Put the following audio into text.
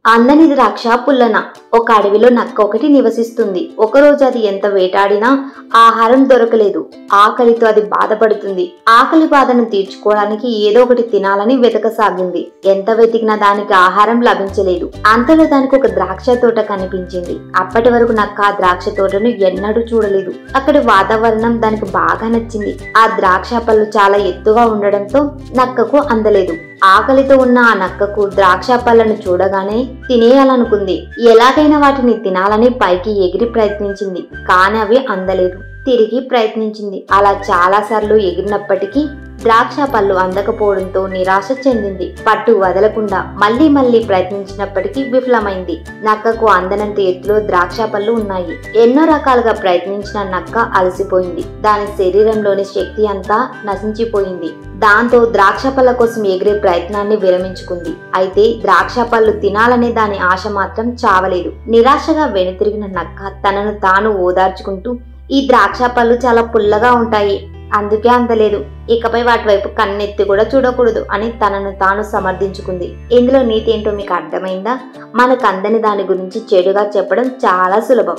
అందని ద్రాక్ష పుల్లన. ఒక అడవిలో నక్క ఒకటి నివసిస్తుంది. ఒకరోజు అది ఎంత వేటాడినా ఆహారం దొరకలేదు. ఆకలితో అది బాధపడుతుంది. ఆకలి బాధను తీర్చుకోవడానికి ఏదో ఒకటి తినాలని వెతకసాగింది. ఎంత వెతికినా దానికి ఆహారం లభించలేదు. అంతలో దానికి ఒక ద్రాక్ష తోట కనిపించింది. అప్పటి వరకు నక్క ఆ ద్రాక్ష తోటను ఎన్నడూ చూడలేదు. అక్కడి వాతావరణం దానికి బాగా నచ్చింది. ఆ ద్రాక్ష పళ్ళు చాలా ఎత్తుగా ఉండడంతో నక్కకు అందలేదు. ఆకలితో ఉన్న ఆ నక్కకు ద్రాక్ష పళ్ళను చూడగానే తినేయాలనుకుంది. ఎలాగైనా వాటిని తినాలని పైకి ఎగిరి ప్రయత్నించింది. కానీ అవి అందలేదు. తిరిగి ప్రయత్నించింది. అలా చాలా సార్లు ఎగిరినప్పటికీ ద్రాక్ష పళ్ళు అందకపోవడంతో నిరాశ చెందింది. పట్టు వదలకుండా మళ్లీ ప్రయత్నించినప్పటికీ విఫలమైంది. నక్కకు అందనంత ఎత్తులో ద్రాక్ష పళ్ళు ఉన్నాయి. ఎన్నో రకాలుగా ప్రయత్నించిన నక్క అలసిపోయింది. దాని శరీరంలోని శక్తి అంతా నశించిపోయింది. దాంతో ద్రాక్ష పళ్ళ కోసం ఎగిరే ప్రయత్నాన్ని విరమించుకుంది. అయితే ద్రాక్ష పళ్ళు తినాలనే దాని ఆశ మాత్రం చావలేదు. నిరాశగా వెనుతిరిగిన నక్క తనను తాను ఓదార్చుకుంటూ, ఈ ద్రాక్ష పళ్ళు చాలా పుల్లగా ఉంటాయి, అందుకే అందలేదు, ఇకపై వాటి వైపు కన్నెత్తి కూడా చూడకూడదు అని తనను తాను సమర్థించుకుంది. ఇందులో నీతి ఏంటో మీకు అర్థమైందా? మనకు అందని దాని గురించి చెడుగా చెప్పడం చాలా సులభం.